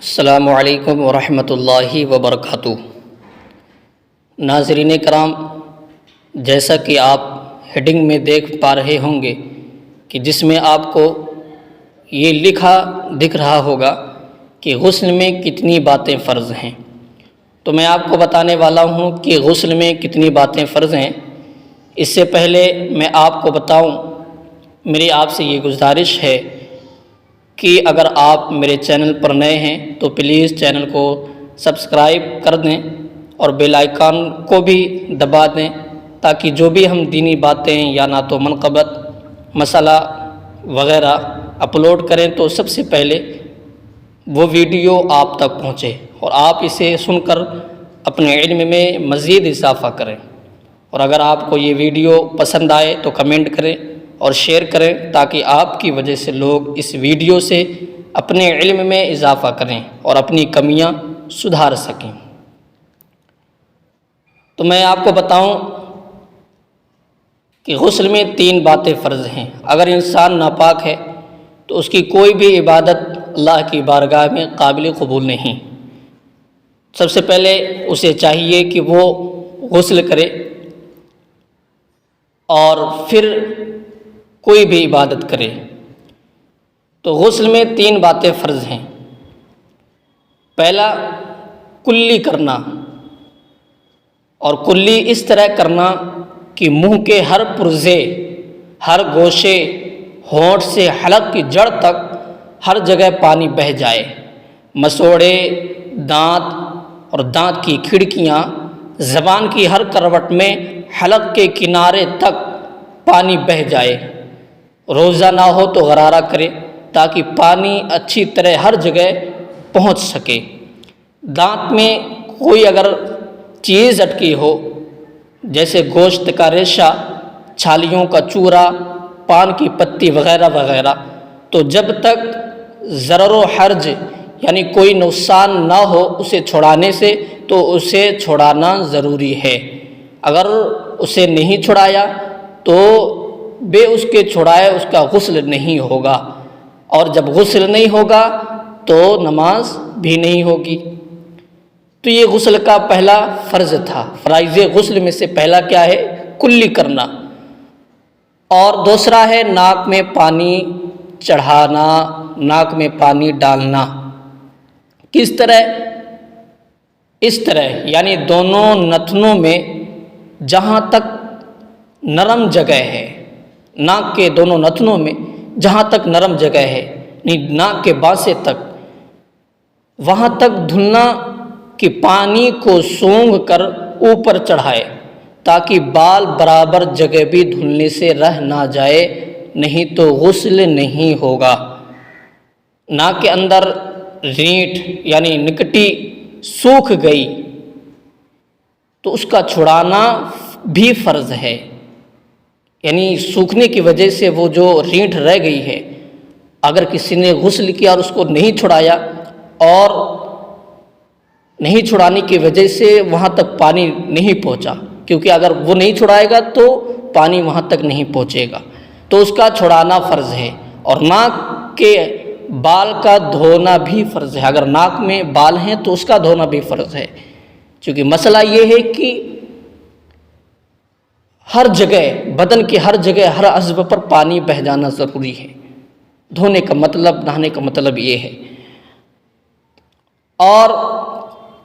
السلام علیکم ورحمۃ اللہ وبرکاتہ۔ ناظرین کرام، جیسا کہ آپ ہیڈنگ میں دیکھ پا رہے ہوں گے کہ جس میں آپ کو یہ لکھا دکھ رہا ہوگا کہ غسل میں کتنی باتیں فرض ہیں، تو میں آپ کو بتانے والا ہوں کہ غسل میں کتنی باتیں فرض ہیں۔ اس سے پہلے میں آپ کو بتاؤں، میری آپ سے یہ گزارش ہے کہ اگر آپ میرے چینل پر نئے ہیں تو پلیز چینل کو سبسکرائب کر دیں اور بیل آئیکن کو بھی دبا دیں، تاکہ جو بھی ہم دینی باتیں یا نہ تو منقبت مسئلہ وغیرہ اپلوڈ کریں تو سب سے پہلے وہ ویڈیو آپ تک پہنچے اور آپ اسے سن کر اپنے علم میں مزید اضافہ کریں۔ اور اگر آپ کو یہ ویڈیو پسند آئے تو کمنٹ کریں اور شیئر کریں، تاکہ آپ کی وجہ سے لوگ اس ویڈیو سے اپنے علم میں اضافہ کریں اور اپنی کمیاں سدھار سکیں۔ تو میں آپ کو بتاؤں کہ غسل میں 3 باتیں فرض ہیں۔ اگر انسان ناپاک ہے تو اس کی کوئی بھی عبادت اللہ کی بارگاہ میں قابل قبول نہیں۔ سب سے پہلے اسے چاہیے کہ وہ غسل کرے اور پھر کوئی بھی عبادت کرے۔ تو غسل میں 3 باتیں فرض ہیں۔ پہلا، کلی کرنا، اور کلی اس طرح کرنا کہ منہ کے ہر پرزے، ہر گوشے، ہونٹ سے حلق کی جڑ تک ہر جگہ پانی بہہ جائے۔ مسوڑے، دانت اور دانت کی کھڑکیاں، زبان کی ہر کروٹ میں حلق کے کنارے تک پانی بہہ جائے۔ روزہ نہ ہو تو غرارہ کرے تاکہ پانی اچھی طرح ہر جگہ پہنچ سکے۔ دانت میں کوئی اگر چیز اٹکی ہو، جیسے گوشت کا ریشہ، چھالیوں کا چورا، پان کی پتی وغیرہ وغیرہ، تو جب تک ضرر و حرج یعنی کوئی نقصان نہ ہو اسے چھڑانے سے، تو اسے چھڑانا ضروری ہے۔ اگر اسے نہیں چھڑایا تو بے اس کے چھڑائے اس کا غسل نہیں ہوگا، اور جب غسل نہیں ہوگا تو نماز بھی نہیں ہوگی۔ تو یہ غسل کا پہلا فرض تھا۔ فرائض غسل میں سے پہلا کیا ہے؟ کلی کرنا۔ اور دوسرا ہے ناک میں پانی چڑھانا، ناک میں پانی ڈالنا۔ کس طرح؟ اس طرح یعنی دونوں نتنوں میں جہاں تک نرم جگہ ہے، ناک کے دونوں نتنوں میں جہاں تک نرم جگہ ہے، ناک کے باسے تک، وہاں تک دھلنا کہ پانی کو سونگھ کر اوپر چڑھائے، تاکہ بال برابر جگہ بھی دھلنے سے رہ نہ جائے، نہیں تو غسل نہیں ہوگا۔ ناک کے اندر رینٹ یعنی نکٹی سوکھ گئی تو اس کا چھڑانا بھی فرض ہے، یعنی سوکھنے کی وجہ سے وہ جو رینٹ رہ گئی ہے، اگر کسی نے غسل کیا اور اس کو نہیں چھڑایا، اور نہیں چھڑانے کی وجہ سے وہاں تک پانی نہیں پہنچا، کیونکہ اگر وہ نہیں چھڑائے گا تو پانی وہاں تک نہیں پہنچے گا، تو اس کا چھڑانا فرض ہے۔ اور ناک کے بال کا دھونا بھی فرض ہے۔ اگر ناک میں بال ہیں تو اس کا دھونا بھی فرض ہے، کیونکہ مسئلہ یہ ہے کہ ہر جگہ، بدن کی ہر جگہ، ہر عضو پر پانی بہہ جانا ضروری ہے۔ دھونے کا مطلب، نہانے کا مطلب یہ ہے۔ اور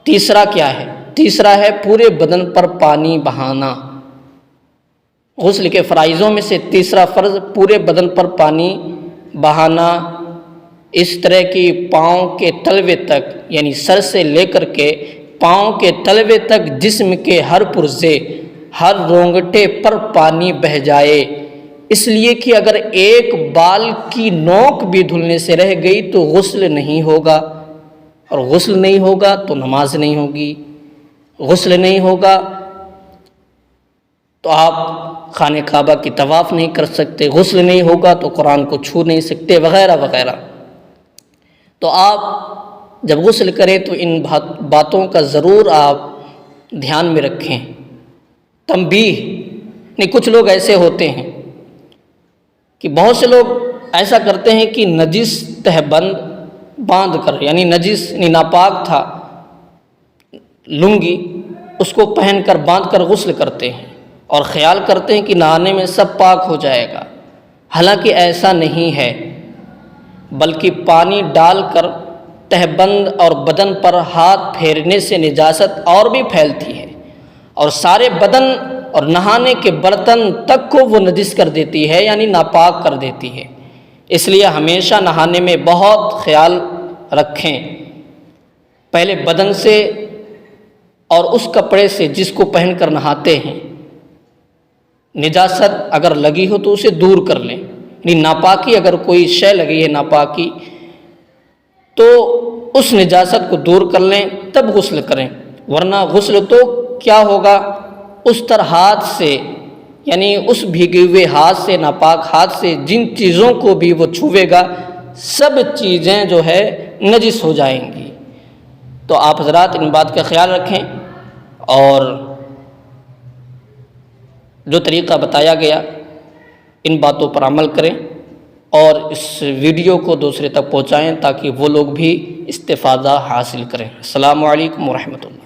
تیسرا کیا ہے؟ تیسرا ہے پورے بدن پر پانی بہانا۔ غسل کے فرائضوں میں سے تیسرا فرض پورے بدن پر پانی بہانا، اس طرح کہ پاؤں کے تلوے تک، یعنی سر سے لے کر کے پاؤں کے تلوے تک جسم کے ہر پرزے، ہر رونگٹے پر پانی بہہ جائے۔ اس لیے کہ اگر ایک بال کی نوک بھی دھلنے سے رہ گئی تو غسل نہیں ہوگا، اور غسل نہیں ہوگا تو نماز نہیں ہوگی۔ غسل نہیں ہوگا تو آپ خانہ کعبہ کی طواف نہیں کر سکتے، غسل نہیں ہوگا تو قرآن کو چھو نہیں سکتے، وغیرہ وغیرہ۔ تو آپ جب غسل کریں تو ان باتوں کا ضرور آپ دھیان میں رکھیں۔ تنبیہ، نہیں کچھ لوگ ایسے ہوتے ہیں کہ بہت سے لوگ ایسا کرتے ہیں کہ نجس تہبند باندھ کر، یعنی نجس یعنی ناپاک تھا لنگی، اس کو پہن کر باندھ کر غسل کرتے ہیں اور خیال کرتے ہیں کہ نہانے میں سب پاک ہو جائے گا، حالانکہ ایسا نہیں ہے، بلکہ پانی ڈال کر تہبند اور بدن پر ہاتھ پھیرنے سے نجاست اور بھی پھیلتی ہے اور سارے بدن اور نہانے کے برتن تک کو وہ نجس کر دیتی ہے، یعنی ناپاک کر دیتی ہے۔ اس لیے ہمیشہ نہانے میں بہت خیال رکھیں، پہلے بدن سے اور اس کپڑے سے جس کو پہن کر نہاتے ہیں نجاست اگر لگی ہو تو اسے دور کر لیں، یعنی ناپاکی اگر کوئی شے لگی ہے ناپاکی تو اس نجاست کو دور کر لیں تب غسل کریں، ورنہ غسل تو کیا ہوگا اس طرح ہاتھ سے، یعنی اس بھیگے ہوئے ہاتھ سے، ناپاک ہاتھ سے جن چیزوں کو بھی وہ چھوئے گا سب چیزیں جو ہے نجس ہو جائیں گی۔ تو آپ حضرات ان بات کا خیال رکھیں اور جو طریقہ بتایا گیا ان باتوں پر عمل کریں اور اس ویڈیو کو دوسرے تک پہنچائیں تاکہ وہ لوگ بھی استفادہ حاصل کریں۔ السلام علیکم ورحمۃ اللہ۔